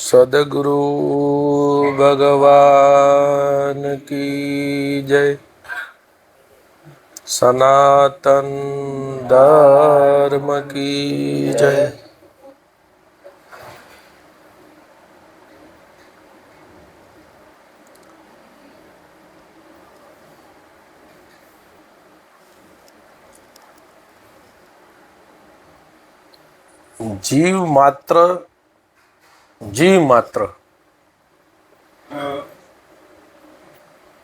सदगुरु भगवान की जय। सनातन धर्म की जय। जीव मात्र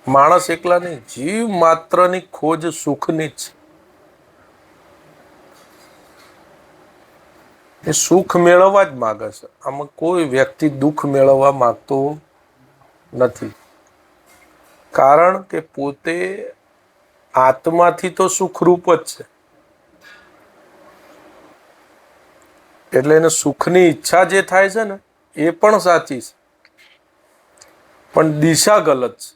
માણસ એકલા નહીં, જીવ માત્રની ખોજ સુખની જ છે. એ સુખ મેળવવા જ માગે છે. આમાં કોઈ વ્યક્તિ દુઃખ મેળવવા માંગતો નથી, કારણ કે પોતે આત્માથી તો સુખરૂપ જ છે. એટલે એને સુખની ઈચ્છા જે થાય છે ને એ પણ સાચી છે, પણ દિશા ગલત છે.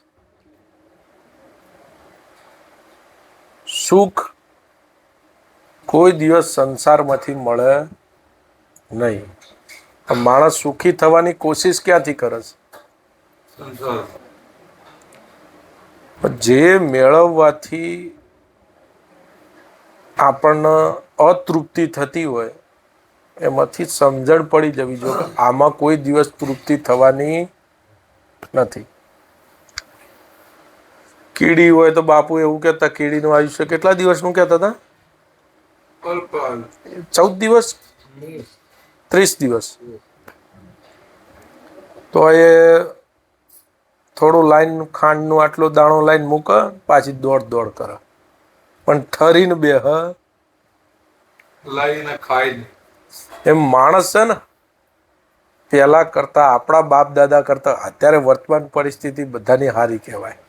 સુખ કોઈ દિવસ સંસારમાંથી મળે નહીં. માણસ સુખી થવાની કોશિશ ક્યાંથી કરે છે? જે મેળવવાથી આપણને અતૃપ્તિ થતી હોય એમાંથી સમજણ પડી જવી જોઈએ કે આમાં કોઈ દિવસ તૃપ્તિ થવાની નથી. કીડી હોય તો બાપુ એવું કહેતા, કીડીનું આયુષ્ય કેટલા દિવસનું કહેતા હતા? 14 દિવસ, 30 દિવસ. તો એ થોડું લાઈન ખાંડનું આટલો દાણો લાઈન મૂકે, પાછી દોડ કરે, પણ ઠરીને બેહ લાઈને ખાય. એમ માણસ છે ને, પેલા કરતા આપણા બાપ દાદા કરતા અત્યારે વર્તમાન પરિસ્થિતિ બધાની હારી કહેવાય,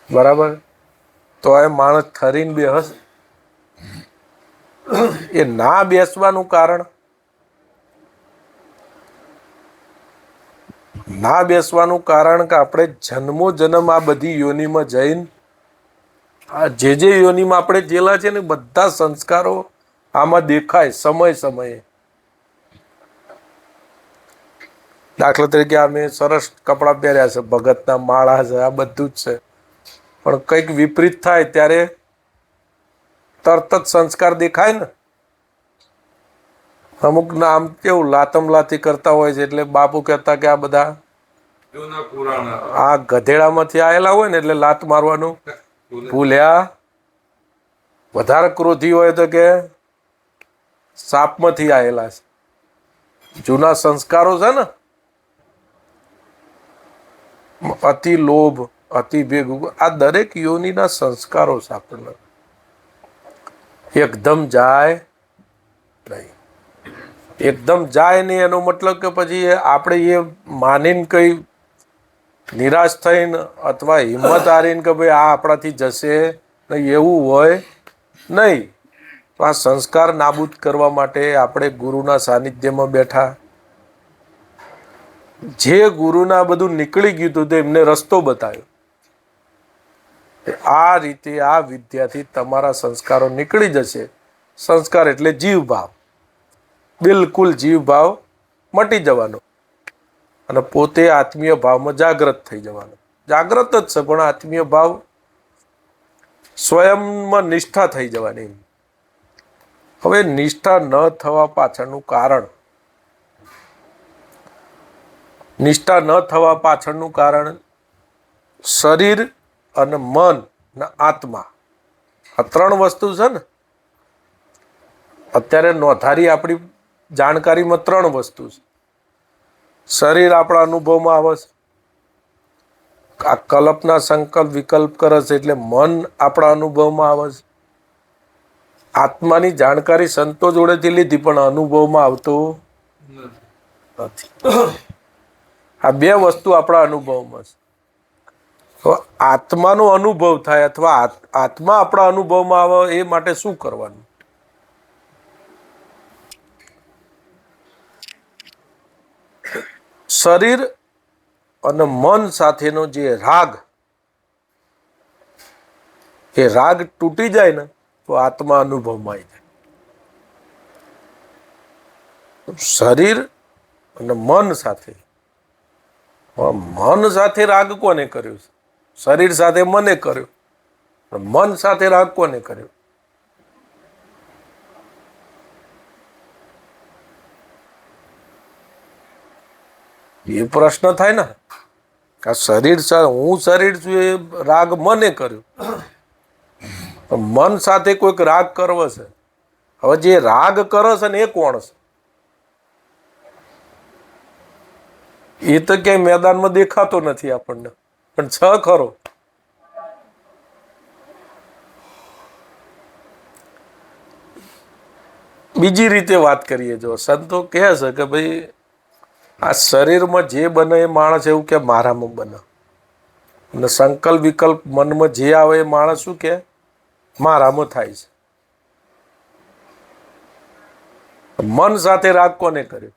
બરાબર? તો એ માણસ ઠરીને બેહસ. એ ના બેસવાનું કારણ કે આપણે જન્મો જન્મ આ બધી યોનિમાં જઈને આ જે યોનિમાં આપણે જેલા છે ને બધા સંસ્કારો આમાં દેખાય સમયે. દાખલા તરીકે અમે સરસ કપડાં પહેર્યા છે, ભગતના માળા છે, આ બધું જ છે, પણ કંઈક વિપરીત થાય ત્યારે તરત જ સંસ્કાર દેખાય ને. અમુક ના આમ કેવું લાતી કરતા હોય છે, એટલે બાપુ કહેતા કે આ બધા આ ગધેડામાંથી આવેલા હોય ને એટલે લાત મારવાનું ભૂલ્યા. વધારે ક્રોધી હોય તો કે સાપમાંથી આવેલા છે. જૂના સંસ્કારો છે ને, અતિ લોભ, અતિ ભેગું, આ દરેક યોનિના સંસ્કારો છે. આપણને એકદમ જાય નહીં. એકદમ જાય નહીં એનો મતલબ કે પછી આપણે એ માનીને કઈ નિરાશ થઈને અથવા હિંમત હારીને કે ભાઈ આ આપણાથી જશે નહીં, એવું હોય નહીં. તો આ સંસ્કાર નાબૂદ કરવા માટે આપણે ગુરુના સાનિધ્યમાં બેઠા. જે ગુરુના બધું નીકળી ગયું હતું એમને રસ્તો બતાવ્યો. આ રીતે આ વિદ્યાથી તમારા સંસ્કારો નીકળી જશે. સંસ્કાર એટલે જીવ ભાવ, બિલકુલ જીવ ભાવ મટી જવાનો અને પોતે આત્મીય ભાવમાં જાગૃત થઈ જવાનો. જાગૃત જ છે, પણ આત્મીય ભાવ સ્વયંમાં નિષ્ઠા થઈ જવાની. હવે નિષ્ઠા ન થવા પાછળનું કારણ શરીર અને મન ને આત્મા, આ 3 વસ્તુ છે ને. અત્યારે નોંધારી આપણી જાણકારીમાં 3 વસ્તુ છે. શરીર આપણા અનુભવમાં આવે છે, આ કલ્પના સંકલ્પ વિકલ્પ કરે છે એટલે મન આપણા અનુભવમાં આવે છે. આત્માની જાણકારી સંતો જોડેથી લીધી પણ અનુભવમાં આવતો નથી. આ 2 વસ્તુ આપણા અનુભવમાં છે. તો આત્માનો અનુભવ થાય અથવા આત્મા આપણા અનુભવમાં આવે એ માટે શું કરવાનું? શરીર અને મન સાથેનો જે રાગ, એ રાગ તૂટી જાય ને તો આત્મા અનુભવમાં આવી જાય. શરીર અને મન સાથે. મન સાથે રાગ કોને કર્યો છે? શરીર સાથે મને કર્યો. મન સાથે રાગ કોને કર્યો? એ પ્રશ્ન થાય ને. આ શરીર, હું શરીર છું એ રાગ મને કર્યો. મન સાથે કોઈક રાગ કરવો છે. હવે જે રાગ કરે છે ને એ કોણ છે? એ તો ક્યાંય મેદાનમાં દેખાતો નથી આપણને, પણ છ ખરો. બીજી રીતે વાત કરીએ, જો સંતો કહે છે કે ભાઈ આ શરીરમાં જે બને એ માણસ એવું કે મારામાં બને, અને સંકલ્પ વિકલ્પ મનમાં જે આવે એ માણસ શું કે મારામાં થાય છે. મન સાથે રાગ કોને કર્યો?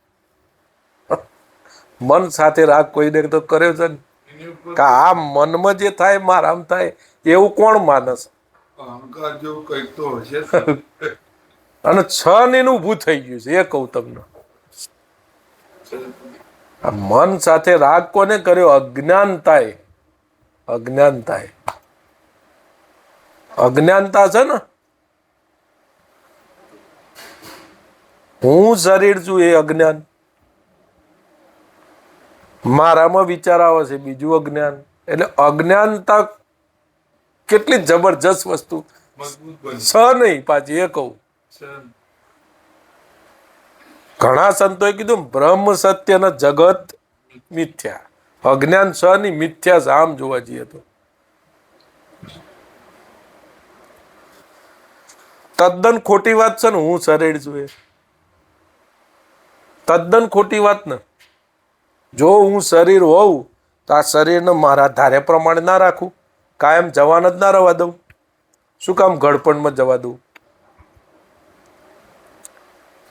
મન સાથે રાગ કોઈને તો કર્યો છે ને, કે આ મનમાં જે થાય મારામાં થાય એવું કોણ માનસ? અહંકાર જેવું કઈક તો હશે. અને છ ને એનું ઊભું થઈ ગયું છે એ કહું તમને. આ મન સાથે રાગ કોને કર્યો? અજ્ઞાનતાએ. અજ્ઞાનતાએ. અજ્ઞાનતા છે ને, હું શરીર છું એ અજ્ઞાન. મારામાં વિચાર આવે છે બીજું અજ્ઞાન. એટલે અજ્ઞાનતા કેટલી જબરજસ્ત વસ્તુ. છ નહીં પાછી એ કહું. ઘણા સંતોએ કીધું બ્રહ્મ સત્ય ને જગત મિથ્યા. અજ્ઞાન છ ની મિથ્યા છે આમ જોવા જઈએ તો. તદ્દન ખોટી વાત છે ને હું શરીર છું એ. તદ્દન ખોટી વાત ને. જો હું શરીર હોઉં તો આ શરીરને મારા ધાર્યા પ્રમાણે ના રાખું, કાયમ જવાન જ ના રહેવા દઉં. શું કામ ઘડપણમાં જવા દઉં?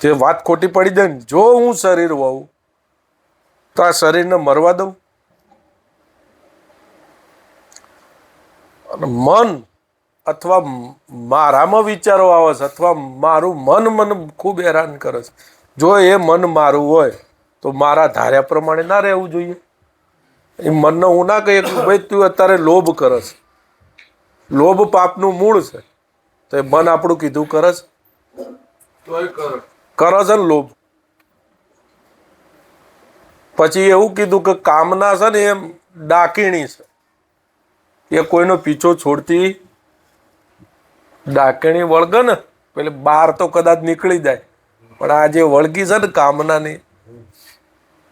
જે વાત ખોટી પડી જાય ને. જો હું શરીર હોઉં તો આ શરીરને મરવા દઉં. અને મન અથવા મારામાં વિચારો આવે છે, અથવા મારું મન મને ખૂબ હેરાન કરે છે. જો એ મન મારું હોય તો મારા ધાર્યા પ્રમાણે ના રહેવું જોઈએ. એ મનને હું ના કહીએ કે ભાઈ તું અત્યારે લોભ કરે છે. લોભ પાપનું મૂળ છે. તો એ મન આપણું કીધું કરે છે? કરે છે ને લોભ. પછી એવું કીધું કે કામના છે ને એ ડાકીણી છે, એ કોઈનો પીછો છોડતી. ડાકીણી વળગે ને પેલે બાર તો કદાચ નીકળી જાય, પણ આ જે વળગી છે ને કામનાની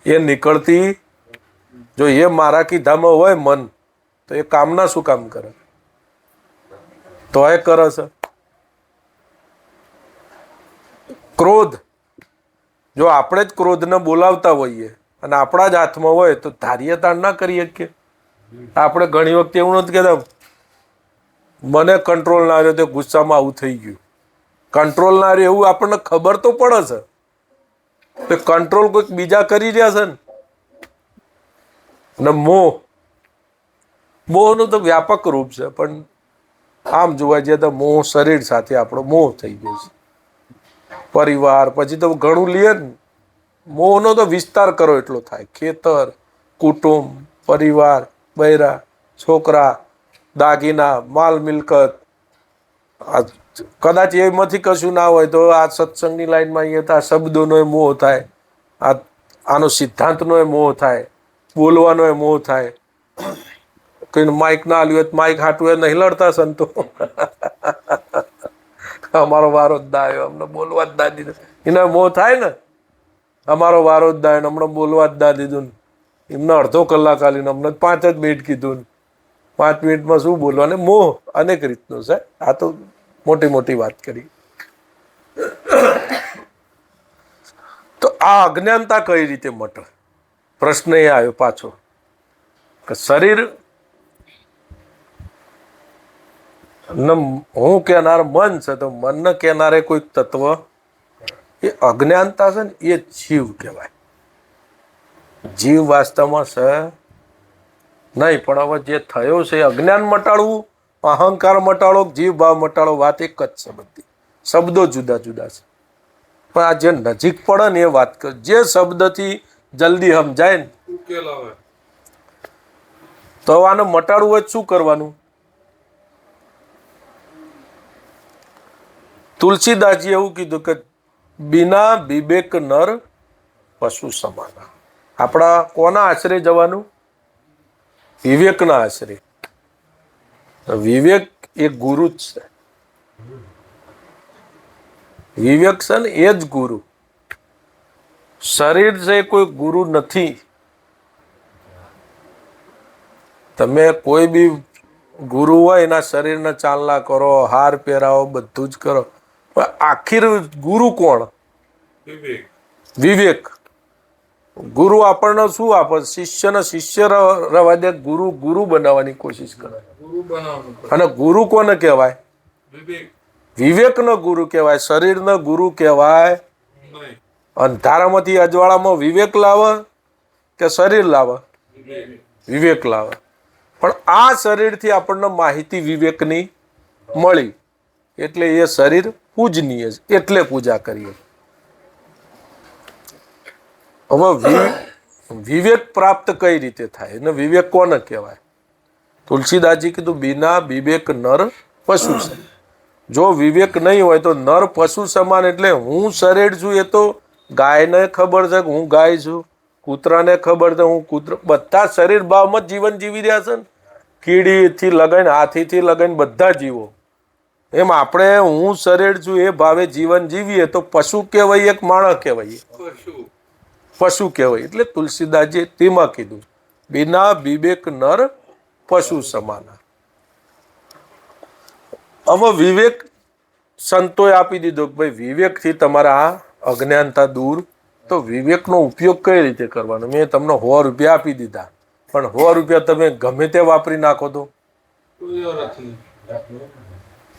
એ નીકળતી. જો એ મારા કીધામાં હોય મન, તો એ કામના શું કામ કરે? તો એ કરે છે. ક્રોધ, જો આપણે જ ક્રોધને બોલાવતા હોઈએ અને આપણા જ હાથમાં હોય તો ધાર્ય તાણ ના કરી શકીએ. આપણે ઘણી વખતે એવું નથી કહેતા મને કંટ્રોલ ના રહ્યો તો ગુસ્સામાં આવું થઈ ગયું. કંટ્રોલ ના રહ્યો એવું આપણને ખબર તો પડે છે, કંટ્રોલ કોઈક બીજા કરી રહ્યા છે ને. અને મોહનું તો વ્યાપક રૂપ છે, પણ આમ જોવા જઈએ તો મોહ શરીર સાથે આપણો મોહ થઈ ગયો છે. પરિવાર પછી તો ઘણું લે ને. મોહનો તો વિસ્તાર કરો એટલો થાય. ખેતર, કુટુંબ, પરિવાર, બૈરા, છોકરા, દાગીના, માલ મિલકત. કદાચ એમાંથી કશું ના હોય તો આ સત્સંગની લાઈનમાં આવીએ તો આ શબ્દોનો મોહ થાય, આનો સિદ્ધાંતનો મોહ થાય, બોલવાનો મોહ થાય. કોઈને માઇક ના આલ્યું હોય માઇક હાટું નહીં લડતા સંતો. અમારો વારો જ ના આવ્યો, અમને બોલવા જ ના દીધું. એનો મોહ થાય ને, અમારો વારો જ ના આવ્યો, હમણાં બોલવા જ ના દીધું. એમને અડધો કલાક આલીને અમને 5 જ મિનિટ કીધું. 5 મિનિટમાં શું બોલવાનું? મોહ અનેક રીતનો છે. આ તો મોટી મોટી વાત કરી. તો આ અજ્ઞાનતા કઈ રીતે મટે? પ્રશ્ન એ આવ્યો પાછો કે શરીર હું કહેનાર મન છે, તો મનને કહેનારે કોઈક તત્વ એ અજ્ઞાનતા છે ને, એ જીવ કહેવાય. જીવ વાસ્તવમાં છે નહીં, પણ હવે જે થયો છે અજ્ઞાન મટાડવું, અહંકાર મટાડો, જીવ ભાવ મટાડો, વાત એક જ છે. બધી શબ્દો જુદા જુદા છે, પણ આ જે નજીક પડે ને એ વાત કર. જે શબ્દથી જલ્દી સમજાય ને. ઉકેલ આવે. તો આને મટાડવું હોય તો શું કરવાનું? તુલસીદાસજી એવું કીધું કે બિના વિવેક નર પશુ સમાન. આપણા કોના આશરે જવાનું? વિવેકના આશરે. વિવેક એ ગુરુ જ છે. વિવેક છે ને એ જ ગુરુ. શરીર છે કોઈ ગુરુ નથી. તમે કોઈ બી ગુરુ હોય એના શરીરના ચાલના કરો, હાર પહેરાવો, બધું જ કરો, પણ આખીર ગુરુ કોણ? વિવેક. વિવેક. ગુરુ આપણને શું આપે? શિષ્યને શિષ્ય રવા દે, ગુરુ ગુરુ બનાવવાની કોશિશ કરે. ગુરુ બનાવવાનું. અને ગુરુ કોને કહેવાય? વિવેક. વિવેકનો ગુરુ કહેવાય. શરીરનો ગુરુ કહેવાય નહીં. અંધારામાંથી અજવાળામાં વિવેક લાવે કે શરીર લાવે? વિવેક. વિવેક લાવે. પણ આ શરીરથી આપણને માહિતી વિવેકની મળી એટલે એ શરીર પૂજનીય છે, એટલે પૂજા કરીએ. હવે વિવેક પ્રાપ્ત કઈ રીતે થાય? અને વિવેક કોને કહેવાય? તુલસીદાસજી કીધું બિના વિવેક નર પશુ છે. જો વિવેક નહીં હોય તો નર પશુ સમાન. એટલે હું શરીર છું એ તો ગાયને ખબર છે કે હું ગાય છું, કૂતરાને ખબર છે હું કૂતરો. બધા શરીર ભાવમાં જ જીવન જીવી રહ્યા છે ને. કીડીથી લગાઈને હાથીથી લગાઈને બધા જીવો. એમ આપણે હું શરીર છું એ ભાવે જીવન જીવીએ તો પશુ કહેવાય એક માણસ કહેવાય? પશુ. પશુ કહેવાય. એટલે તુલસીદાસજી તેમાં કીધું બિના વિવેક નર પશુ સમાન. હવે વિવેક સંતોએ આપી દીધો કે ભાઈ વિવેકથી તમારા આ અજ્ઞાનતા દૂર. તો વિવેકનો ઉપયોગ કઈ રીતે કરવાનો? મેં તમને 100 રૂપિયા આપી દીધા, પણ 100 રૂપિયા તમે ગમે તે વાપરી નાખો તો કોઈ અર્થ નહીં.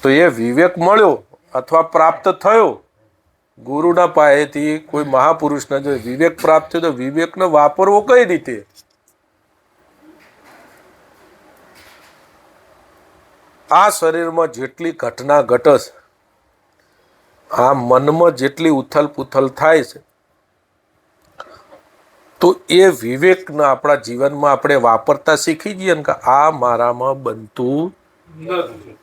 તો એ વિવેક મળ્યો અથવા પ્રાપ્ત થયો ગુરુના પાસેથી, કોઈ મહાપુરુષના જો વિવેક પ્રાપ્ત થયો તો વિવેકને વાપરવો કઈ રીતે? આ શરીરમાં જેટલી ઘટના ઘટે છે, આ મનમાં જેટલી ઉથલ પુથલ થાય છે, તો એ વિવેકને આપણા જીવનમાં આપણે વાપરતા શીખી જઈએ ને કે આ મારામાં બનતું નથી.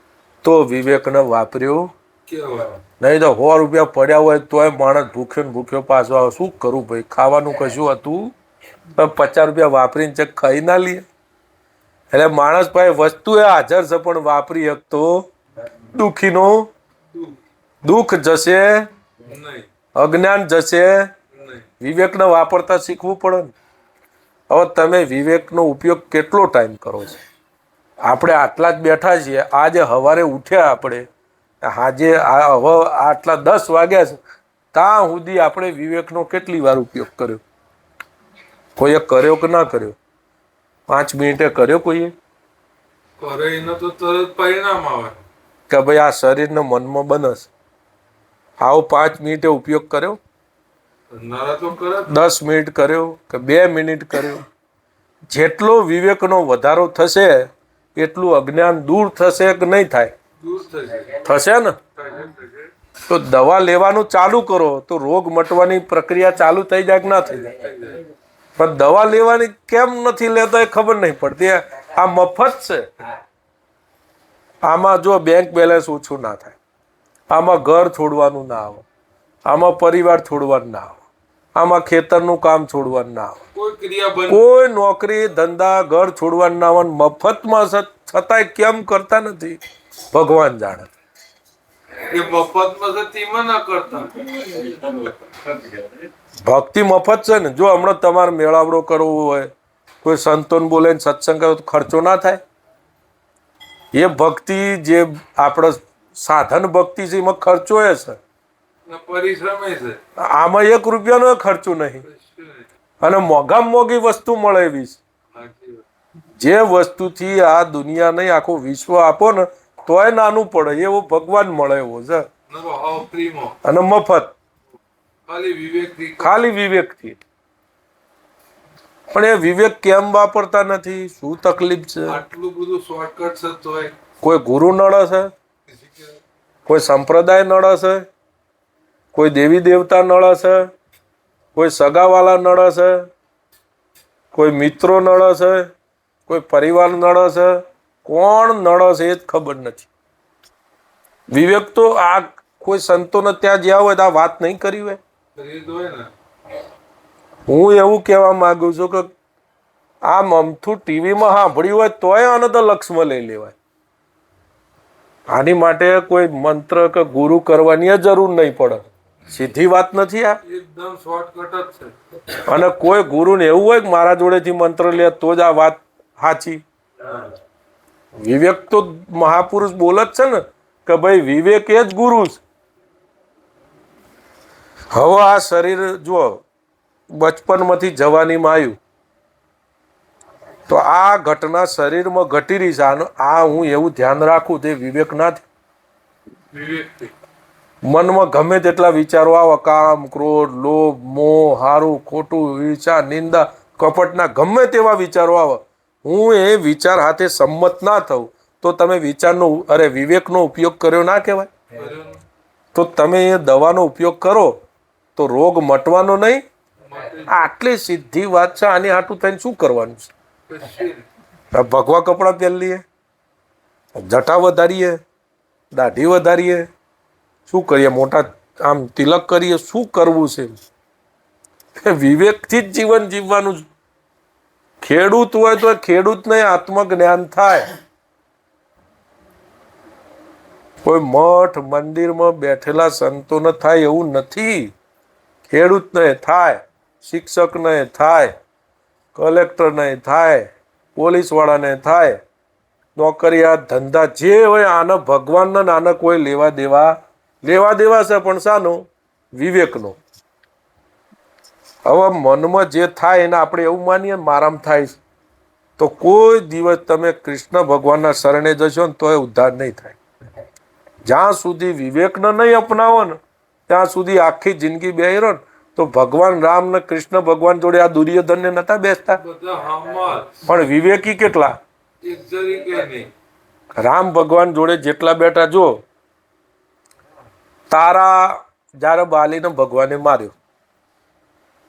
તો વિવેકને વાપર્યો. કહેવાય. નહીં તો 100 રૂપિયા પડ્યા હોય તોય માણસ ભૂખ્યો ને ભૂખ્યો પાછો આવે. શું કરું ભાઈ? ખાવાનું કશું હતું, 50 રૂપિયા વાપરીને ચેક ખાઈ ના લઈએ. એટલે માણસ પાસે વસ્તુ એ હાજર છે પણ વાપરી શકતો દુઃખીનો દુઃખ જશે, નહીં. અજ્ઞાન જશે. નહીં. વિવેકને વાપરતા શીખવું પડે ને. હવે તમે વિવેકનો ઉપયોગ કેટલો ટાઈમ કરો છો? આપણે આટલા જ બેઠા છીએ. આજે સવારે ઉઠ્યા આપણે, આજે હવે આટલા 10 વાગ્યા છે, ત્યાં સુધી આપણે વિવેકનો કેટલી વાર ઉપયોગ કર્યો? કોઈએ કર્યો કે ના કર્યો? 5 મિનિટે કર્યો કોઈએ? કરે એનો તો તરત પરિણામ આવે. કે ભાઈ આ શરીરને મનમાં બને છે, આવો 5 મિનિટે ઉપયોગ કર્યો? કરનારા તો કરે જ. 10 મિનિટ કર્યો કે 2 મિનિટ કર્યો? જેટલો વિવેકનો વધારો થશે એટલું અજ્ઞાન દૂર થશે કે નહીં થાય? દૂર થશે. થશે ને. થશે. તો દવા લેવાનું ચાલુ કરો તો રોગ મટવાની પ્રક્રિયા ચાલુ થઈ જાય કે ના થઈ જાય? પણ દવા લેવાની કેમ નથી લેતા એ ખબર નહીં પડતી. આ મફત છે. આમાં જો બેંક બેલેન્સ ઓછું ના થાય, આમાં ઘર છોડવાનું ના આવે, આમાં પરિવાર છોડવાનું ના આવે, આમાં ખેતરનું કામ છોડવાનું ના આવે, કોઈ ક્રિયા બંધ. કોઈ નોકરી ધંધા ઘર છોડવાનું ના આવે. મફતમાં છતાંય કેમ કરતા નથી ભગવાન જાણે. એ મફતમાં છે તેમાં ના કરતા. ભક્તિ મફત છે ને. જો હમણાં તમારે મેળાવડો કરવો હોય, કોઈ સંતોન બોલે સત્સંગ કરો તો ખર્ચો ના થાય? એ ભક્તિ જે આપણે સાધન ભક્તિ છે એમાં ખર્ચો એ છે. ને પરિશ્રમ એ છે. આમાં 1 રૂપિયાનો ખર્ચો નહીં. કશું નહીં. અને મોંઘામાં મોંઘી વસ્તુ મળે એવી છે. સાચી વાત. જે વસ્તુથી આ દુનિયા નહીં આખું વિશ્વ આપો ને તોય નાનું પડે એવો ભગવાન મળે એવો છે. નવો હાવ ફ્રીમાં. અને મફત, ખાલી વિવેકથી. ખાલી વિવેકથી. પણ એ વિવેક કેમ વાપરતા નથી? શું તકલીફ છે? આટલું બધું શોર્ટકટ છે તોય. કોઈ ગુરુ નડે છે? કોઈ સંપ્રદાય નડે છે? કોઈ દેવી દેવતા નડે છે? કોઈ સગાવાલા નડે છે? કોઈ મિત્રો નડે છે, કોઈ પરિવાર નડે છે, કોણ નડે છે એ જ ખબર નથી. વિવેક તો આ કોઈ સંતોને ત્યાં જ્યાં હોય તો આ વાત નહીં કરી હોય. ખરીદ હોય ને હું એવું કહેવા માંગુ છું કે આમ અમથું ટીવીમાં સાંભળ્યું હોય તોય આને તો લક્ષમાં લઈ લેવાય. આની માટે કોઈ મંત્ર કે ગુરુ કરવાની જરૂર નહીં પડે. સીધી વાત નથી આ. એકદમ શોર્ટકટ જ છે. અને કોઈ ગુરુને એવું હોય કે મારા જોડેથી મંત્ર લે તો જ આ વાત સાચી. વિવેક તો મહાપુરુષ બોલે જ છે ને કે ભાઈ વિવેક એ જ ગુરુ છે. હવે આ શરીર જુઓ બચપનમાંથી જવાનીમાં આવ્યું તો આ ઘટના શરીરમાં ઘટી રહી છે. આ હું એવું ધ્યાન રાખું તે વિવેક ના થાય. વિવેકથી મનમાં ગમે તેટલા વિચારો આવે, કામ ક્રોધ લોભ મોહ હારું ખોટું ઈર્ષા નિંદા કપટના ગમે તેવા વિચારો આવે, હું એ વિચાર હાથે સંમત ના થઉં તો તમે વિચારનો વિવેકનો ઉપયોગ કર્યો ના કહેવાય. કર્યું તો તમે એ દવાનો ઉપયોગ કરો તો રોગ મટવાનો નહીં. માટે આટલી સીધી વાત છે. આની હાટું થઈને શું કરવાનું છે? કશી નહીં. આ ભગવા કપડાં પહેરીએ, જટા વધારીએ, દાઢી વધારીએ, શું કરીએ? મોટા આમ તિલક કરીએ, શું કરવું છે? વિવેકથી જ જીવન જીવવાનું છે. ખેડૂત હોય તો ખેડૂતને આત્મજ્ઞાન થાય. કોઈ મઠ મંદિરમાં બેઠેલા સંતોને થાય એવું નથી. ખેડૂતને થાય, શિક્ષકને થાય, કલેક્ટરને થાય, પોલીસ વાળાને થાય, નોકરિયાત ધંધા જે હોય આને ભગવાનને આને કોઈ લેવા દેવા છે પણ શાનો? વિવેકનો. હવે મનમાં જે થાય એને આપણે એવું માનીએ મારામાં થાય છે તો કોઈ દિવસ તમે કૃષ્ણ ભગવાનના શરણે જશો ને તોય ઉદ્ધાર નહીં થાય. જ્યાં સુધી વિવેકને નહીં અપનાવો ને ત્યાં સુધી આખી જિંદગી બેહી રહો ને તો ભગવાન રામ ને કૃષ્ણ ભગવાન જોડે આ દુર્યોધનને નતા બેસતા. બધા હામમાં પણ વિવેકી કેટલા? એક જરી કે નહીં. રામ ભગવાન જોડે જેટલા બેઠા જો તારા જ્યારે બાલીને ભગવાને માર્યો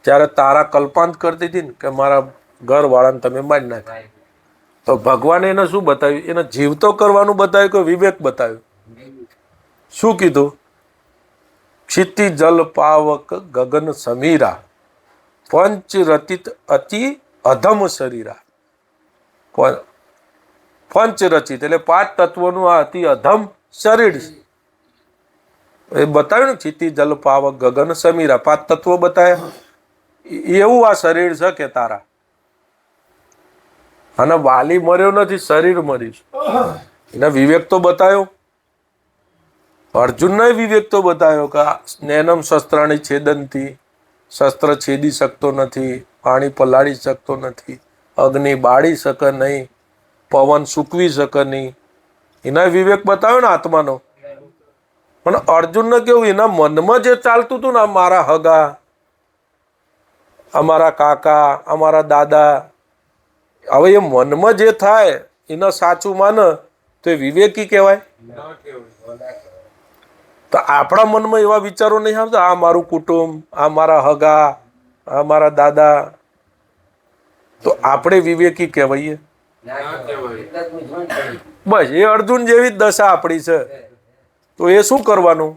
ત્યારે તારા કલ્પાંત કરતી હતી ને કે મારા ઘરવાળાને તમે મારી નાખ્યા, તો ભગવાને એને શું બતાવ્યું? એને જીવતો કરવાનું બતાવ્યું કે વિવેક બતાવ્યું? શું કીધું? ક્ષિતિ જલ પાવક ગગન સમીરા પંચ રચિત અતિ અધમ શરીરા. પંચ રચિત એટલે 5 તત્વોનું આ અતિ અધમ શરીર છે. એ બતાવ્યું ને, ક્ષિતિ જલ પાવક ગગન સમીરા 5 તત્વો બતાવ્યા. એવું આ શરીર છે કે તારા. અને વાલી મર્યો નથી, શરીર મર્યું. એને વિવેક તો બતાવ્યો. અર્જુનને વિવેક તો બતાવ્યો કે સ્નેનમ શસ્ત્રાણી છેદનથી, શસ્ત્ર છેદી શકતો નથી, પાણી પલાળી શકતો નથી, અગ્નિ બાળી શકે નહીં, પવન સૂકવી શકે નહીં. એના વિવેક બતાવ્યો ને આત્માનો. પણ અર્જુનને કેવું? એના મનમાં જે ચાલતું હતું ને, મારા હગા, અમારા કાકા, અમારા દાદા, હવે એ મનમાં જે થાય એને સાચું માને તો એ વિવેકી કહેવાય. ના કહેવાય. તો આપણા મનમાં એવા વિચારો નહીં આવતા, આ મારું કુટુંબ, આ મારા હગા, આ મારા દાદા, તો આપણે વિવેકી કહેવાઈએ? ના કહેવાય. બસ એ અર્જુન જેવી જ દશા આપણી છે. તો એ શું કરવાનું?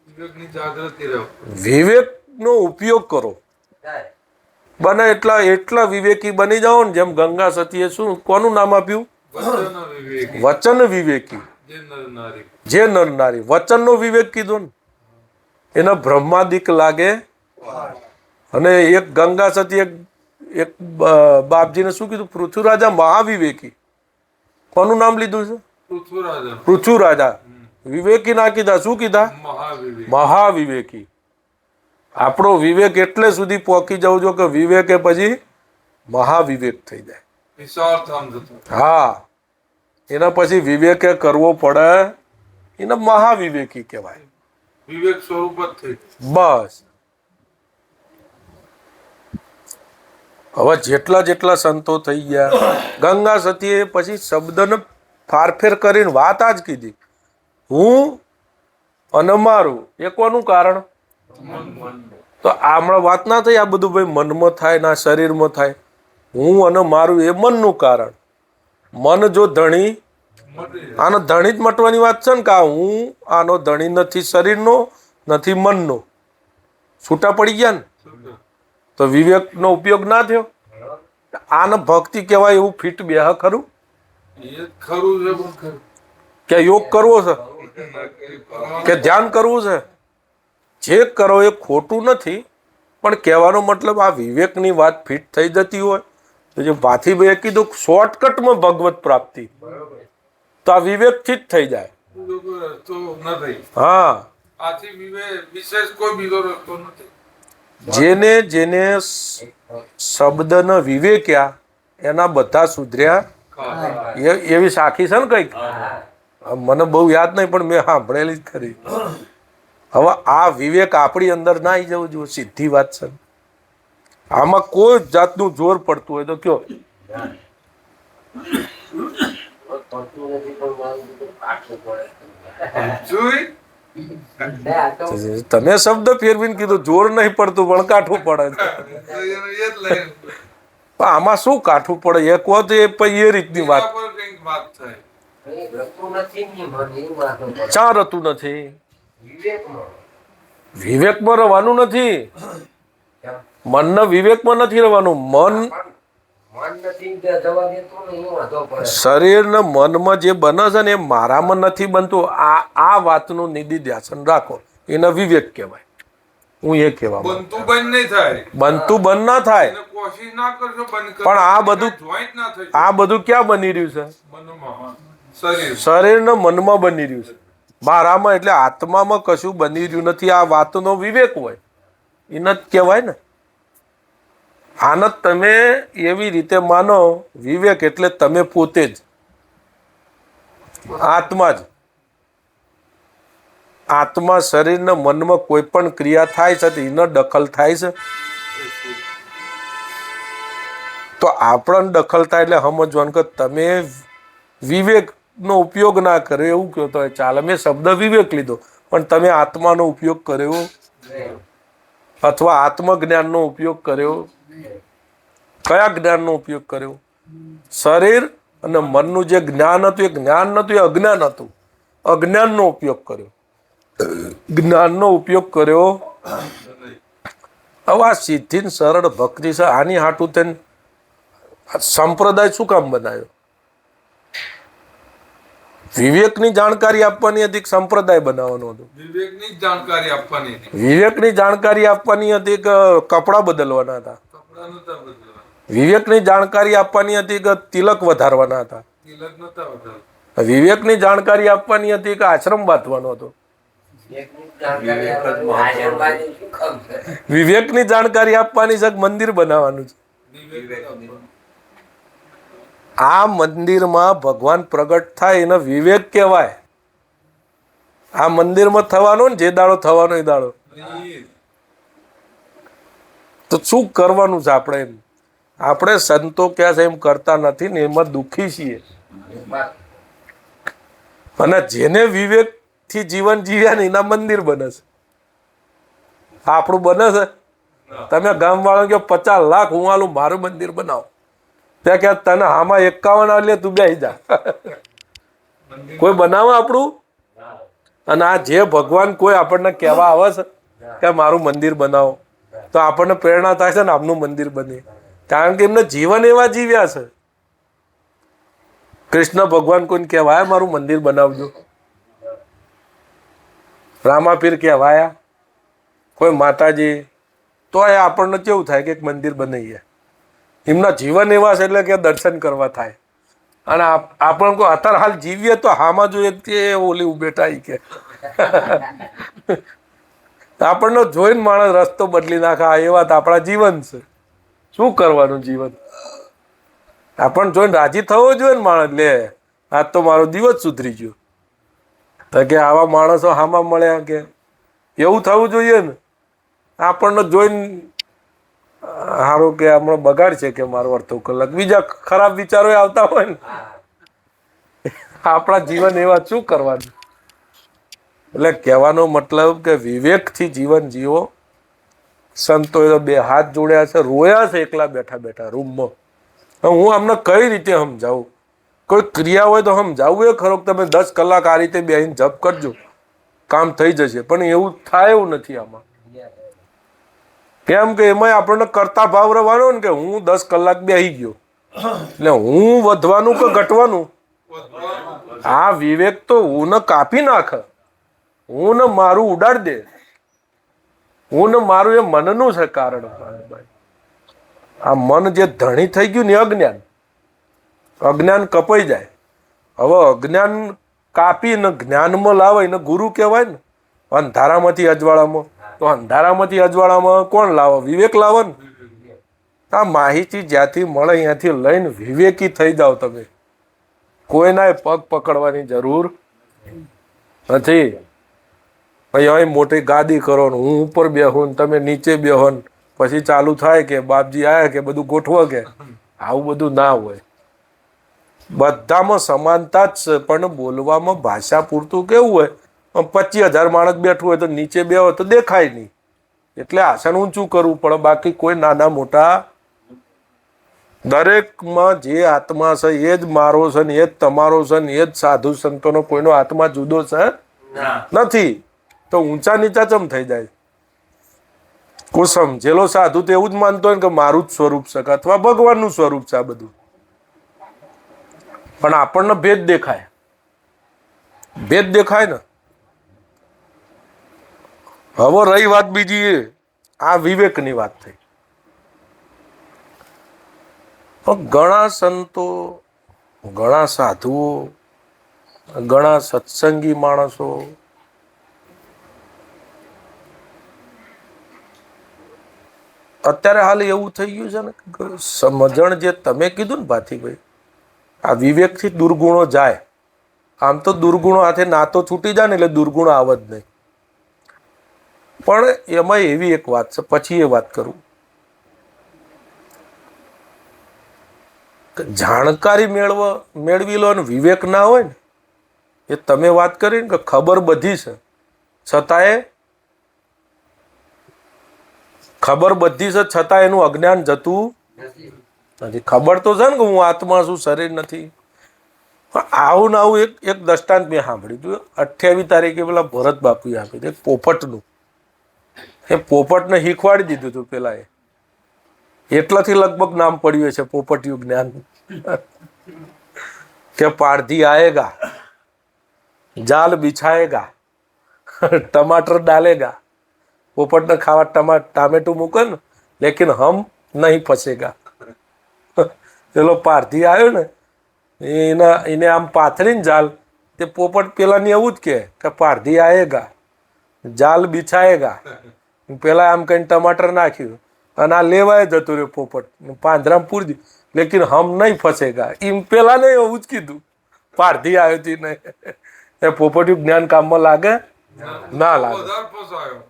વિવેકની જાગૃતિ રહો. વિવેકનો ઉપયોગ કરો. બને એટલા વિવેકી બની જાઓ ને. જેમ ગંગા સતીએ શું કોનું નામ આપ્યું? વચન વિવેકી. વચન વિવેકી. જે નર નારી. જે નર નારી વચનનો વિવેક કીધો ને, એને બ્રહ્માદિક લાગે. અને એક ગંગા સતી એક બાપજીને શું કીધું? પૃથ્વીરાજા મહાવિવેકી. કોનું નામ લીધું છે? પૃથ્વીરાજા. પૃથ્વીરાજા વિવેકી ના કીધા, શું કીધા? મહાવિવેક. મહાવિવેકી. આપણો વિવેક એટલે સુધી પહોંચી જવું જો કે વિવેકે પછી મહાવિવેક થઈ જાય. વિશાળ થામ જતો. હા, એના પછી વિવેકે કરવો પડે, એને મહાવિવેકી કહેવાય. વિવેક સ્વરૂપ જ થઈ. બસ. હવે જેટલા સંતો થઈ ગયા, ગંગા સતીએ પછી શબ્દને ફારફેર કરીને વાત આ જ કીધી, હું અને મારું. એ કોનું કારણ? તો હમણાં વાત ના થઈ આ બધું ભાઈ મનમાં થાય ના શરીરમાં થાય. હું અને મારું એ મનનું કારણ. મન જો ધણી, આનો ધણી જ મટવાની વાત છે ને કે હું આનો ધણી નથી શરીરનો, નથી મનનો. છૂટા પડી ગયા ને તો વિવેકનો ઉપયોગ ના થયો. આને ભક્તિ કહેવાય એવું ફિટ બે ખરું એ ખરું છે પણ ખરું. કે યોગ કરવો છે કે ધ્યાન કરવું છે, જે કરો એ ખોટું નથી, પણ કહેવાનો મતલબ આ વિવેકની વાત ફિટ થઈ જતી હોય તો જે ભાથીભાઈએ કીધું શોર્ટકટમાં ભગવત પ્રાપ્તિ, તો આ વિવેકથી જ થઈ જાય. રસ્તો નથી. હા, આથી વિશેષ કોઈ બીજો રસ્તો નથી. જેને જેને શબ્દને વિવેક્યા એના બધા સુધર્યા. એવી સાખી છે ને કંઈક, મને બહુ યાદ નહીં પણ મેં સાંભળેલી જ ખરી. હવે આ વિવેક આપણી અંદર ના આવી જવું જોઈએ, સીધી વાત છે. આમાં કોઈ જાતનું જોર પડતું હોય તો કયો. જોઈ તમે શબ્દ ફેરવીને કીધું જોર નહીં પડતું પણ કાઠું પડે. એ જ લઈને પણ આમાં શું કાઠું પડે એ કહો તો એ પછી એ રીતની વાત. પર કંઈક વાત થાય. ચા રહેતું નથી, વિવેકમાં રહેવાનું નથી. મનના વિવેકમાં નથી રહેવાનું. મન શરીર ને મનમાં જે બને છે ને એ મારામાં નથી બનતું. આ વાતનું નિધિ ધ્યાન રાખો, એને વિવેક કહેવાય. હું એ કહેવા બનતું બંધ નહીં થાય. બનતું બંધ ના થાય, એને કોશિશ ના કરશો બંધ પણ આ બધું જોઈન્ટ ના થઈ આ બધું ક્યાં બની રહ્યું છે? મનમાં શરીર શરીર ને મનમાં બની રહ્યું છે. મારામાં એટલે આત્મામાં કશું બની રહ્યું નથી. આ વાતનો વિવેક હોય એને જ કહેવાય ને. આને તમે એવી રીતે માનો, વિવેક એટલે તમે પોતે જ આત્મા જ. આત્મા શરીરને મનમાં કોઈ પણ ક્રિયા થાય છે તો એને દખલ થાય છે. તો આપણને દખલ થાય એટલે સમજવાનું કે તમે વિવેકનો ઉપયોગ ના કર્યો એવું કહો તો ચાલે. મેં શબ્દ વિવેક લીધો પણ તમે આત્માનો ઉપયોગ કર્યો અથવા આત્મજ્ઞાનનો ઉપયોગ કર્યો. કયા જ્ઞાનનો ઉપયોગ કર્યો? શરીર અને મનનું જે જ્ઞાન હતું એ જ્ઞાન નતું, એ અજ્ઞાન હતું. અજ્ઞાનનો ઉપયોગ કર્યો, જ્ઞાનનો ઉપયોગ કર્યો. હવે આ સીધી ને સરળ ભક્તિ છે. આની હાટું તેને સંપ્રદાય શું કામ બનાવ્યો? વિવેકની જાણકારી આપવાની હતી કે સંપ્રદાય બનાવવાનો હતો? વિવેકની જ જાણકારી આપવાની હતી. વિવેકની જાણકારી આપવાની હતી કે કપડાં બદલવાના હતા? કપડા નતા બદલવા. વિવેકની જાણકારી આપવાની હતી કે તિલક વધારવાના હતા? તિલક નતા વધારવા. વિવેકની જાણકારી આપવાની હતી કે આશ્રમ બાંધવાનો હતો? વિવેકની જાણકારી આપવાની છે કે મંદિર બનાવવાનું છે? આ મંદિરમાં ભગવાન પ્રગટ થાય એને વિવેક કહેવાય. આ મંદિરમાં થવાનો ને જે દાડો થવાનો એ દાડો, તો શું કરવાનું છે આપણે? એમ આપણે સંતો ક્યાં છે એમ કરતા નથી ને એમાં દુઃખી છીએ. અને જેને વિવેક થી જીવન જીવ્યા ને એના મંદિર બને છે. આપણું બને છે? તમે ગામ વાળા કહો 50 લાખ હું આલું મારું મંદિર બનાવો, ત્યાં કે તને આમાં 51 આલે તું બેસી જા. કોઈ બનાવે આપણું? અને આ જે ભગવાન કોઈ આપણને કહેવા આવે છે કે મારું મંદિર બનાવો, તો આપણને પ્રેરણા થાય છે ને આપનું મંદિર બને, કારણ કે એમને જીવન એવા જીવ્યા છે. કૃષ્ણ ભગવાન કોઈને કહેવાય મારું મંદિર બનાવજો? રામાપીર કહેવાયા? કોઈ માતાજી? તો એ આપણને કેવું થાય કે એક મંદિર બનાવીએ. એમના જીવન એવા છે એટલે કે દર્શન કરવા થાય. અને આપણે કોઈ અત્યારે હાલ જીવીએ તો હામાં જોઈએ તે ઓલી બેઠા કે આપણને જોઈને માણસ રસ્તો બદલી નાખે. એ વાત આપણા જીવન છે. શું કરવાનું જીવન? આપણને જોઈને રાજી થવો જોઈએ ને માણસ. લે આજ તો મારો દિવસ સુધરી ગયો. તો કે આવા માણસો હામાં મળ્યા કે એવું થવું જોઈએ ને. આપણને જોઈને સારું કે હમણાં બગાડ છે કે મારો અડધો કલાક, બીજા ખરાબ વિચારો આવતા હોય ને. આપણા જીવન એવા શું કરવાનું? એટલે કહેવાનો મતલબ કે વિવેકથી જીવન જીવો. સંતોએ તો 2 હાથ જોડ્યા છે, રોયા છે એકલા બેઠા બેઠા રૂમમાં. હું અમને કઈ રીતે સમજાવું? કોઈ ક્રિયા હોય તો સમજાવું એ ખરો કે તમે 10 કલાક આ રીતે બેહીને જપ કરજો, કામ થઈ જશે. પણ એવું થાય એવું નથી આમાં. કેમ કે એમાં આપણને કરતા ભાવ રહેવાનો ને કે હું 10 કલાક બેહી ગયો એટલે હું વધવાનું કે ઘટવાનું? આ વિવેક તો હું ને કાપી નાખે, હું ને મારું ઉડાડ દે. હું ને મારું એ મનનું છે કારણ. આ મન જે ધણી થઈ ગયું ને અજ્ઞાન, અજ્ઞાન કપાઈ જાય. હવે અજ્ઞાન કાપીને જ્ઞાનમાં લાવે એને ગુરુ કહેવાય ને. અંધારામાંથી અજવાળામાં, તો અંધારામાંથી અજવાળામાં કોણ લાવે? વિવેક લાવે ને. આ માહિતી જ્યાંથી મળે ત્યાંથી લઈને વિવેકી થઈ જાઓ તમે. કોઈના પગ પકડવાની જરૂર નથી. ભાઈ અહીં મોટી ગાદી કરો ને હું ઉપર બેહું ને તમે નીચે બેહો ને પછી ચાલુ થાય કે બાપજી આયા કે બધું ગોઠવો કે. આવું બધું ના હોય. બધામાં સમાનતા જ છે, પણ બોલવામાં ભાષા પૂરતું કેવું હોય, 25,000 માણસ બેઠું હોય તો નીચે બેહો તો દેખાય નહીં, એટલે આસન ઊંચું કરવું પડે. બાકી કોઈ નાના મોટા દરેકમાં જે આત્મા છે એ જ મારો છે ને એ જ તમારો છે ને એ જ સાધુ સંતોનો કોઈનો આત્મા જુદો છે નથી. તો ઊંચા નીચા ચમ થઈ જાય? કોઈ સમજેલો સાધુ તો એવું જ માનતો હોય કે મારું જ સ્વરૂપ છે અથવા ભગવાનનું સ્વરૂપ છે આ બધું. પણ આપણને ભેદ દેખાય, ભેદ દેખાય ને. હવે રહી વાત બીજી, આ વિવેકની વાત થઈ. ઘણા સંતો, ઘણા સાધુઓ, ઘણા સત્સંગી માણસો અત્યારે હાલ એવું થઈ ગયું છે ને, સમજણ જે તમે કીધું ને ભાથીભાઈ, આ વિવેકથી દુર્ગુણો જાય. આમ તો દુર્ગુણો હાથે નાતો છૂટી જાય ને એટલે દુર્ગુણો આવે જ નહીં. પણ એમાં એવી એક વાત છે, પછી એ વાત કરું. જાણકારી મેળવી લો અને વિવેક ના હોય ને, એ તમે વાત કરી ને કે ખબર બધી છે છતાંય, ખબર બધી છે છતાં એનું અજ્ઞાન જતું નથી. ખબર તો છે ને કે હું આત્મા છું, શરીર નથી. આવું ને આવું એક દ્રષ્ટાંત મેં સાંભળ્યું હતું. 28 તારીખે પેલા ભરત બાપુએ આપ્યું હતું પોપટનું. એ પોપટને શીખવાડી દીધું હતું પેલા એટલાથી લગભગ નામ પડ્યું છે પોપટિયું જ્ઞાન. કે પારધી આયેગા, જાલ બિછાયેગા, ટમાટર ડાલેગા. પોપટને ખાવા ટામેટું મૂકે ને, લેકિન હમ નહીં ફસેગા. પેલો પારધી આવ્યો ને એને આમ પાથરીને જાલ, તે પોપટ પેલાની એવું જ કે પારધી આયેગા, જાલ બિછાયેગા. પેલા આમ કઈ ટમાટર નાખ્યું અને આ લેવાય જતું રહ્યો પોપટ, પાંજરામાં પૂરી દીધું, લેકિન હમ નહીં ફસેગા. એમ પેલા ને એવું જ કીધું. પારધી આવ્યો હતી નહીં. એ પોપટિયું જ્ઞાન કામમાં લાગે ના લાગે.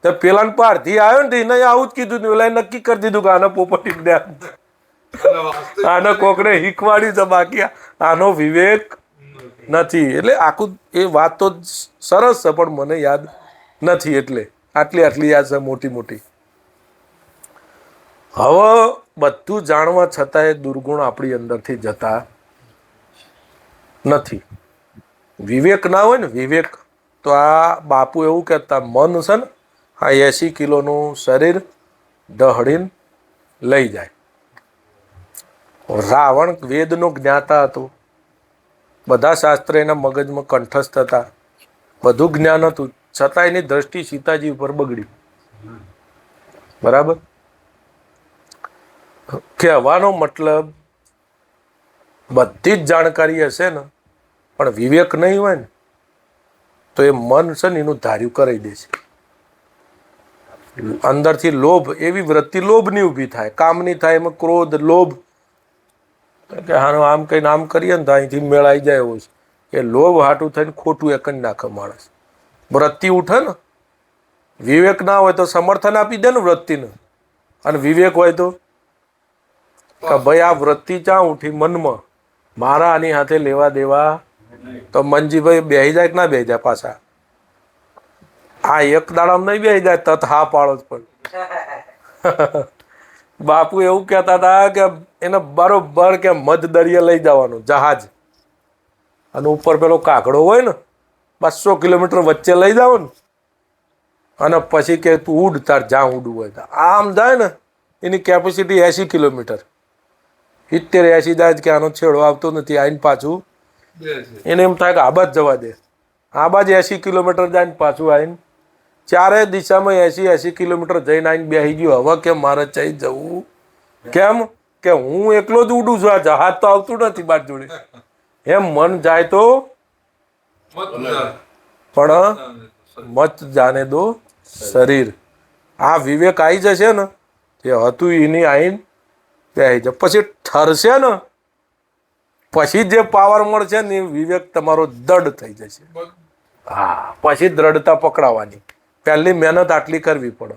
તો પેલા પારધી આવ્યો ને એને આવું જ કીધું. પેલા નક્કી કરી દીધું કે આને પોપટિયું જ્ઞાન, આને કોકને શીખવાડ્યું છે, બાકી આનો વિવેક નથી. એટલે આખું એ વાત તો સરસ છે પણ મને યાદ નથી, એટલે આટલી યાદ છે મોટી મોટી. હવે બધું જાણવા છતાંય દુર્ગુણ આપણી અંદરથી જતા નથી. વિવેક ના હોય ને, વિવેક તો આ બાપુ એવું કહેતા, મન છે ને આ 80 કિલોનું શરીર દહડીને લઈ જાય. રાવણ વેદનો જ્ઞાતા હતો, બધા શાસ્ત્ર એના મગજમાં કંઠસ્થ હતા, બધું જ્ઞાન હતું, છતાં એની દ્રષ્ટિ સીતાજી ઉપર બગડી. બરાબર? કહેવાનો મતલબ બધી જ જાણકારી હશે ને પણ વિવેક નહીં હોય ને તો એ મન છે ને એનું ધાર્યું કરી દે છે. અંદરથી લોભ, એવી વૃત્તિ લોભની ઊભી થાય, કામની થાય. એમાં ક્રોધ, લોભ, કે હાનું આમ કહીને આમ કરીએ ને તો અહીંથી મેળાઈ જાય એવું છે. એ લોભ હાટું થઈને ખોટું એક જ નાખે માણસ. વૃત્તિ ઉઠે ને, વિવેક ના હોય તો સમર્થન આપી દે ને વૃત્તિને, અને વિવેક હોય તો કે ભાઈ આ વૃત્તિ ક્યાં ઉઠી મનમાં, મારા આની હાથે લેવા દેવા. તો મનજીભાઈ બેહી જાય કે ના બેહી જાય પાછા? આ એક દાડામાં નહીં બેહી જાય, તત હા પાડો જ પણ. બાપુ એવું કહેતા હતા કે એને બરોબર કે મધ દરિયે લઈ જવાનું જહાજ, અને ઉપર પેલો કાગડો હોય ને 200 કિલોમીટર વચ્ચે લઈ જાવ ને, અને પછી કે તું ઉડ, તાર જ્યાં ઉડવું હોય તો આમ જાય ને. એની કેપેસિટી 80 કિલોમીટર, 70-80 જાય કે આનો છેડો આવતો નથી, આઈને પાછું એને એમ થાય કે આ બાજ જવા દે, આ બાજ 80 કિલોમીટર જાય ને પાછું આવીને ચારે દિશામાં 80-80 કિલોમીટર જઈને આવીને બેસી ગયો. હવે કે મારે ચઈ જવું, કેમ કે હું એકલો જ ઉડું છું, આ જહાજ તો આવતું નથી બાર જોડે. એમ મન જાય તો પણ મત જાને દો શરીર. આ વિવેક આવી જશે ને, તે હતું એની આઈને બેસી જાય. પછી ઠરશે ને, પછી જે પાવર મળશે ને એ વિવેક તમારો દૃઢ થઈ જશે. હા, પછી દ્રઢતા પકડાવાની. પહેલી મહેનત આટલી કરવી પડે,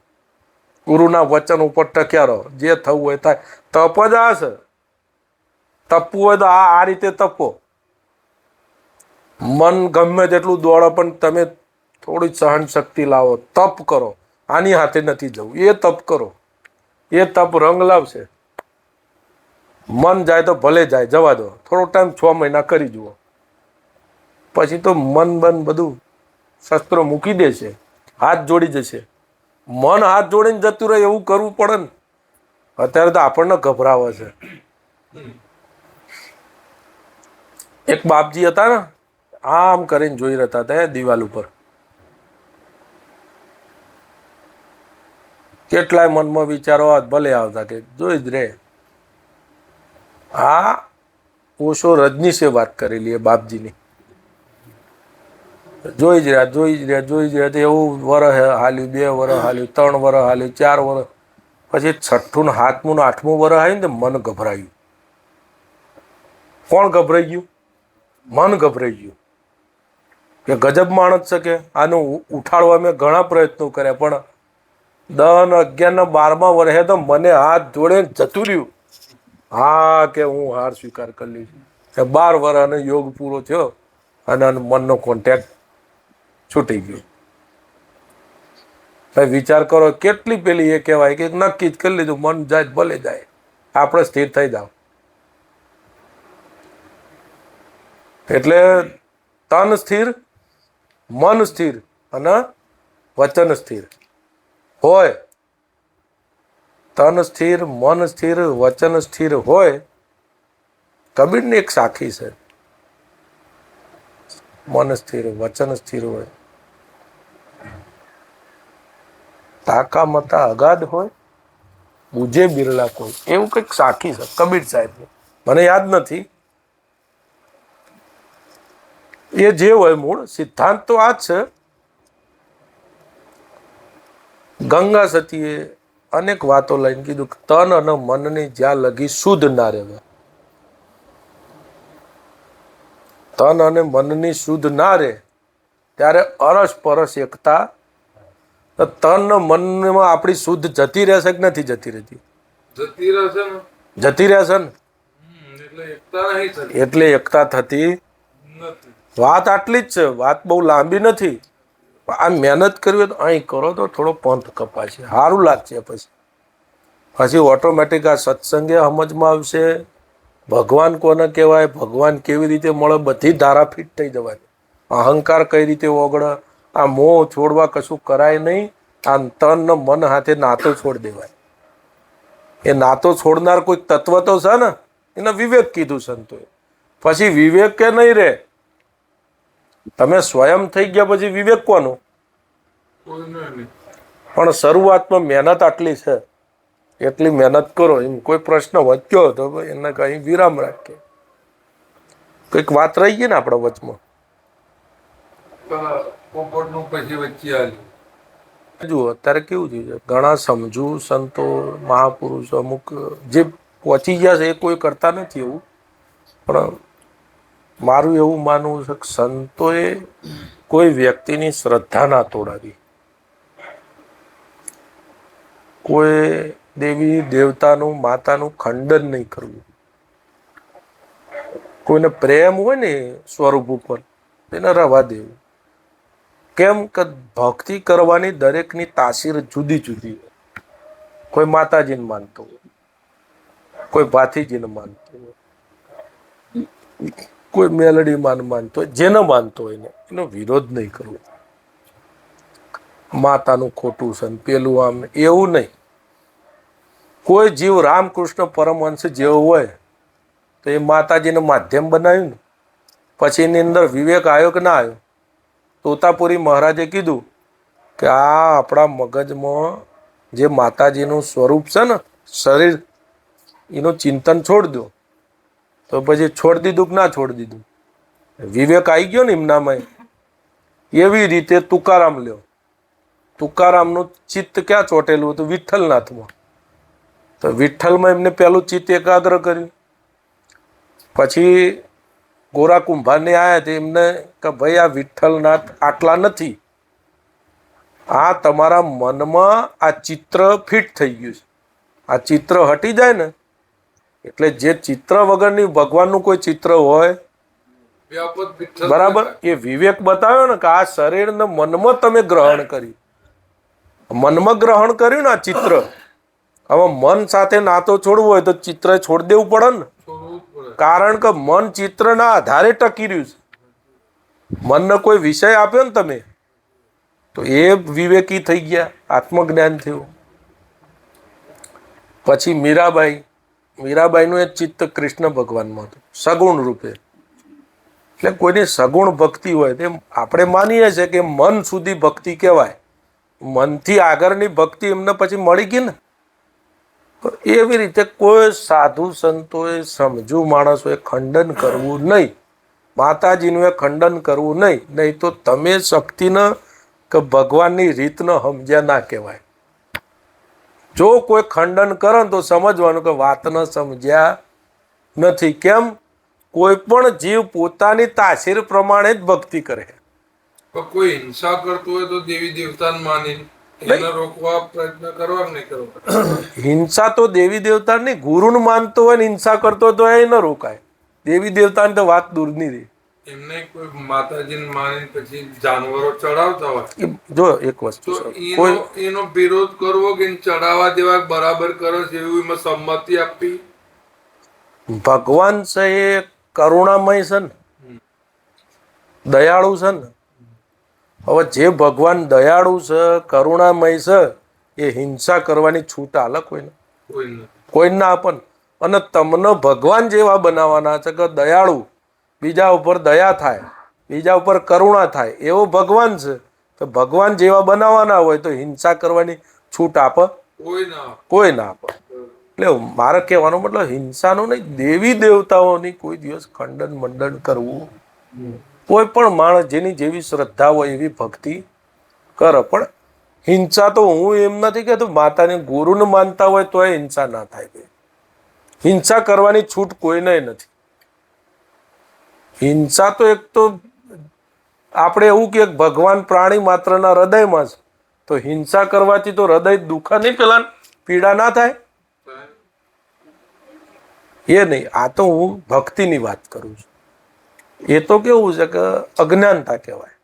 ગુરુના વચન ઉપર ટક્યા રહો, જે થવું હોય થાય. તપ જ આ છે, તપવું હોય તો આ રીતે તપો. મન ગમે તેટલું દોડે પણ તમે થોડી સહન શક્તિ લાવો, તપ કરો. આની હાથે નથી જવું, એ તપ કરો, એ તપ રંગ લાવશે. મન જાય તો ભલે જાય, જવા દો. થોડો ટાઈમ 6 મહિના કરી જુઓ, પછી તો મન બન બધું શસ્ત્રો મૂકી દેશે, હાથ જોડી જશે. મન હાથ જોડીને જતું રહે એવું કરવું પડે ને. અત્યારે તો આપણને ગભરાવે છે. એક બાપજી હતા ને, આમ કરીને જોઈ રહેતા હતા દિવાલ ઉપર. કેટલાય મનમાં વિચારો ભલે આવતા કે જોઈ જ રે. આ ઓશો રજનીશે વાત કરેલી એ બાપજીની. જોઈ જ રહ્યા, જોઈ જ રહ્યા, જોઈ જ રહ્યા. એવું વરસ હાલ્યું, 2 વરસ હાલ્યું, 3 વરસ હાલ્યું, 4 વરસ. પછી 6મું ને 7મું ને 8મું વરસ આવ્યું ને, મન ગભરાયું. કોણ ગભરાઈ ગયું? મન ગભરાઈ ગયું કે ગજબ માણસ છે, કે આનું ઉઠાડવા મેં ઘણા પ્રયત્નો કર્યા, પણ 10, 11 ને 12મા વર્ષે તો મને હાથ જોડે જતું રહ્યું. હા, કે હું હાર સ્વીકાર કરી લઈશ. 12 વર્ષનો યોગ પૂરો થયો અને મનનો કોન્ટેક્ટ છૂટી ગયો. ભાઈ વિચાર કરો, કેટલી પેલી એ કહેવાય કે નક્કી જ કરી લીધું, મન જાય ભલે જાય, આપણે સ્થિર થઈ જાવ. એટલે તન સ્થિર, મન સ્થિર અને વચન સ્થિર હોય. તન સ્થિર, મન સ્થિર, વચન સ્થિર હોય. કબીરની એક સાખી છે, મન સ્થિર, વચન સ્થિર હોય. તાકા મતા અગાધ હોય, બુજે બિરલા કોઈ, એવું કંઈક સાખી છે કબીર સાહેબ. મને યાદ નથી. એ જે હોય મૂળ સિદ્ધાંત તો આ જ છે. ગંગા સતીએ અનેક વાતો લઈને કીધું કે તન અને મનની જ્યાં લગી શુદ્ધ ના રહેવા, તન અને મનની શુદ્ધ ના રહે ત્યારે અરસ પરસ એકતા. તન મનમાં આપણી શુદ્ધ જતી રહેશે કે નથી જતી રહેતી? જતી રહેશે ને. જતી રહેશે ને, એટલે એકતા નહીં થતી. એટલે એકતા થતી નથી. વાત આટલી જ છે. વાત બહુ લાંબી નથી. આ મહેનત કરવી તો અહીં કરો તો થોડો પંથ કપાશે, સારું લાગશે. પછી ઓટોમેટિક આ સત્સંગે સમજમાં આવશે. ભગવાન કોને કહેવાય, ભગવાન કેવી રીતે મળે, બધી ધારા ફિટ થઈ જવાની. અહંકાર કઈ રીતે ઓગળે, આ મોહ છોડવા કશું કરાય નહીં. આ તન ને મન હાથે નાતો છોડ દેવાય. એ નાતો છોડનાર કોઈ તત્વ તો છે ને, એને વિવેક કીધું સંતોએ. પછી વિવેક કે નહીં રે, તમે સ્વયં થઈ ગયા પછી વિવેક કોનો? પણ શરૂઆતમાં મહેનત આટલી છે, એટલી મહેનત કરો. એમ કોઈ પ્રશ્ન વધ્યો તો એને કઈ વિરામ રાખીએ. કંઈક વાત રહી ગઈ ને આપણા વચમાં. પોપટનું પછી વચ્ચે આવ્યું. જુઓ અત્યારે કેવું થયું છે, ઘણા સમજુ સંતો મહાપુરુષો અમુક જે પહોંચી ગયા છે એ કોઈ કરતા નથી એવું. પણ મારું એવું માનવું છે કે સંતોએ કોઈ વ્યક્તિની શ્રદ્ધા ના તોડાવી, કોઈ દેવી દેવતાનું માતાનું ખંડન નહીં કરવું. કોઈને પ્રેમ હોય ને સ્વરૂપ ઉપર, એને રવા દેવું. કેમ કે ભક્તિ કરવાની દરેકની તાસીર જુદી જુદી હોય. કોઈ માતાજીને માનતો હોય, કોઈ ભાથીજીને માનતો હોય, કોઈ મેલડી માનતો હોય, જેને માનતો હોય ને એનો વિરોધ નહીં કરવો. માતાનું ખોટું છે ને પેલું આમ એવું નહીં. કોઈ જીવ રામકૃષ્ણ પરમહંસ જેવો હોય તો એ માતાજીને માધ્યમ બનાવ્યું ને પછી એની અંદર વિવેક આવ્યો કે ના આવ્યો. તોતાપુરી મહારાજે કીધું કે આ આપણા મગજમાં જે માતાજીનું સ્વરૂપ છે ને શરીર, એનું ચિંતન છોડી દો. તો પછી છોડી દીધું કે ના છોડી દીધું? વિવેક આવી ગયો ને એમનામાં. એવી રીતે તુકારામ લ્યો. તુકારામનું ચિત્ત ક્યાં ચોટેલું હતું? વિઠ્ઠલનાથમાં. તો વિઠ્ઠલમાં એમને પહેલું ચિત્ત એકાગ્ર કર્યું. પછી ગોરા કુંભારને આવ્યા તે એમને કે ભાઈ આ વિઠ્ઠલનાથ આટલા નથી, આ તમારા મનમાં આ ચિત્ર ફિટ થઈ ગયું છે. આ ચિત્ર હટી જાય ને એટલે જે ચિત્ર વગરની ભગવાનનું કોઈ ચિત્ર હોય બરાબર, એ વિવેક બતાવ્યો ને કે આ શરીરને મનમાં તમે ગ્રહણ કર્યું, મનમાં ગ્રહણ કર્યું ને આ ચિત્ર. હવે મન સાથે નાતો છોડવું હોય તો ચિત્ર છોડી દેવું પડે ને, કારણ કે મન ચિત્રના આધારે ટકી રહ્યું છે. મનને કોઈ વિષય આપ્યો ને તમે તો એ વિવેકી થઈ ગયા, આત્મજ્ઞાન થયું. પછી મીરાબાઈનું એ ચિત્ત કૃષ્ણ ભગવાનમાં હતું સગુણ રૂપે. એટલે કોઈની સગુણ ભક્તિ હોય તે આપણે માનીએ છીએ કે મન સુધી ભક્તિ કહેવાય. મનથી આગળની ભક્તિ એમને પછી મળી ગઈ ને. તો એવી રીતે કોઈ સાધુ સંતોએ, સમજુ માણસોએ ખંડન કરવું નહીં. માતાજીનું એ ખંડન કરવું નહીં. નહીં તો તમે શક્તિને કે ભગવાનની રીતને સમજ્યા ના કહેવાય. જો કોઈ ખંડન કરે તો સમજવાનું કે વાતને સમજ્યા નથી. કેમ? કોઈ પણ જીવ પોતાની તાસીર પ્રમાણે જ ભક્તિ કરે. કોઈ હિંસા કરતું હોય તો દેવી દેવતાને માની એને રોકવા પ્રયત્ન કરવા કે નહીં કરવા? હિંસા તો દેવી દેવતા નહીં, ગુરુને માનતો હોય ને હિંસા કરતો હોય તો એ ન રોકાય. દેવી દેવતાની તો વાત દૂરની રહી. એમને કોઈ માતાજીને માની પછી જાનવરો ચડાવતા હોય જો એક વસ્તુ તો એનો વિરોધ કરવો કે ચડાવવા દેવા બરાબર કરો છે એવું એમાં સંમતિ આપવી. ભગવાન છે એ કરુણામય છે ને, દયાળુ છે ને. હવે જે ભગવાન દયાળુ છે, કરુણામય છે, એ હિંસા કરવાની છૂટ આલે કોઈને? કોઈ ના આપે. અને તમને ભગવાન જેવા બનાવવાના છે કે દયાળુ, બીજા ઉપર દયા થાય, બીજા ઉપર કરુણા થાય, એવો ભગવાન છે. તો ભગવાન જેવા બનાવવાના હોય તો હિંસા કરવાની છૂટ આપે? કોઈ ના આપે. એટલે મારે કહેવાનો મતલબ હિંસાનો નહીં, દેવી દેવતાઓની કોઈ દિવસ ખંડન મંડન કરવું. કોઈ પણ માણસ જેની જેવી શ્રદ્ધા હોય એવી ભક્તિ કરે. પણ હિંસા તો હું એમ નથી કહેતો, માતાને ગુરુને માનતા હોય તો હિંસા ના થાય. હિંસા કરવાની છૂટ કોઈને નથી. હિંસા તો એક તો આપણે એવું કે ભગવાન પ્રાણી માત્રના હૃદયમાં છે, તો હિંસા કરવાથી તો હૃદય દુઃખ નહીં, પેલા પીડા ના થાય? એ નહીં. આ તો હું ભક્તિની વાત કરું છું. એ તો કેવું છે કે અજ્ઞાનતા કહેવાય,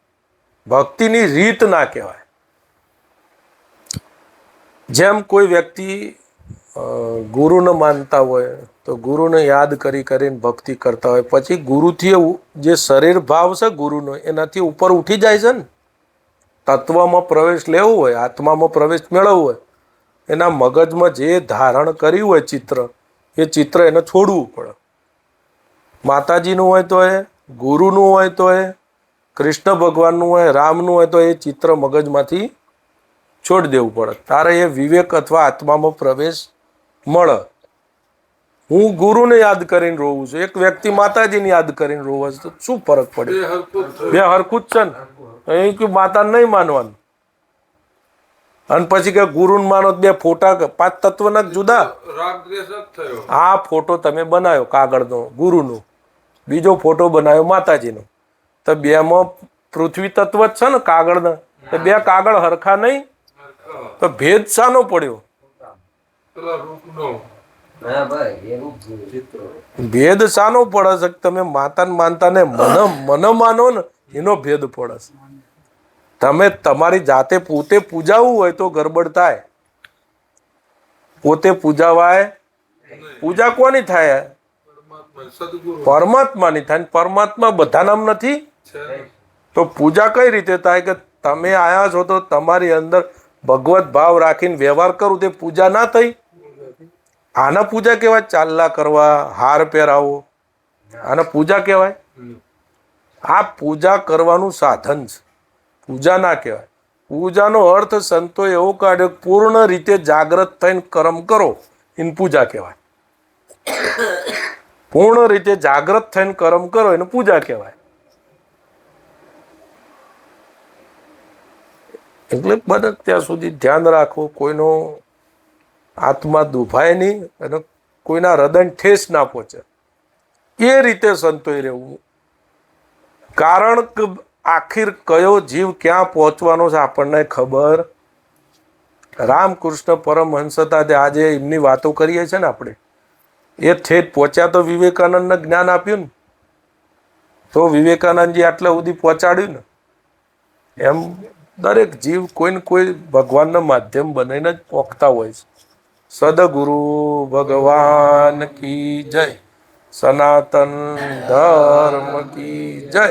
ભક્તિની રીત ના કહેવાય. જેમ કોઈ વ્યક્તિ ગુરુને માનતા હોય તો ગુરુને યાદ કરી કરીને ભક્તિ કરતા હોય, પછી ગુરુથી જે શરીર ભાવ છે ગુરુનો એનાથી ઉપર ઉઠી જાય છે ને. તત્વમાં પ્રવેશ લેવો હોય, આત્મામાં પ્રવેશ મેળવવો હોય, એના મગજમાં જે ધારણ કર્યું હોય ચિત્ર, એ ચિત્ર એને છોડવું પડે. માતાજીનું હોય તો એ, ગુરુનું હોય તો એ, કૃષ્ણ ભગવાનનું હોય, રામનું હોય તો એ ચિત્ર મગજમાંથી છોડી દેવું પડે. તારે એ વિવેક અથવા આત્મામાં પ્રવેશ મળે. હું ગુરુને યાદ કરીને રોવું છું, એક વ્યક્તિ માતાજીને યાદ કરીને રોવે છે, તો શું ફરક પડે? બે હરખું જ છે ને. અહીં કે માતાને નહીં માનવાનું અને પછી કે ગુરુને માનો, બે ફોટા 5 તત્વના જુદા. આ ફોટો તમે બનાવ્યો કાગળનો ગુરુનો, બીજો ફોટો બનાવ્યો માતાજીનો, તો બેમાં પૃથ્વી તત્વ જ છે ને કાગળના. તો બે કાગળ હરખા નહીં, તો ભેદ શાનો પડ્યો? ભેદ શાનો પડે છે? તમે માતાને માનતા ને મને માનો ને એનો ભેદ પડે છે. તમે તમારી જાતે પોતે પૂજાવું હોય તો ગરબડ થાય. પોતે પૂજાવાય પૂજા કોની થાય? પરમાત્મા સદગુરુ પરમાત્માની થાય ને પરમાત્મા બધાનામ નથી. છે. તો પૂજા કઈ રીતે થાય કે તમે આયા છો તો તમારી અંદર ભગવત ભાવ રાખીને વ્યવહાર કરું તે પૂજા ના થઈ? આના પૂજા કહેવાય? ચાલલા કરવા, હાર પહેરાવો, આને પૂજા કહેવાય? આ પૂજા કરવાનું સાધન છે, પૂજા ના કહેવાય. પૂજાનો અર્થ સંતો એવો કાઢ્યો પૂર્ણ રીતે જાગ્રત થઈને કર્મ કરો એને પૂજા કહેવાય. પૂર્ણ રીતે જાગ્રત થઈને કર્મ કરો એને પૂજા કહેવાય. એટલે બને ત્યાં સુધી ધ્યાન રાખવું, કોઈનો આત્મા દુભાય નહીં અને કોઈના હૃદય ઠેસ ના પહોંચે એ રીતે સંતોય રહેવું. કારણ કે આખીર કયો જીવ ક્યાં પહોંચવાનો છે આપણને ખબર. રામકૃષ્ણ પરમહંસ હતા તે આજે એમની વાતો કરીએ છીએ ને આપણે, એ ઠેઠ પહોંચ્યા તો વિવેકાનંદને જ્ઞાન આપ્યું ને, તો વિવેકાનંદજી આટલા સુધી પહોંચાડ્યું ને. એમ દરેક જીવ કોઈને કોઈ ભગવાનના માધ્યમ બનાવીને જ પોખતા હોય છે. સદગુરુ ભગવાન કી જય, સનાતન ધર્મ કી જય.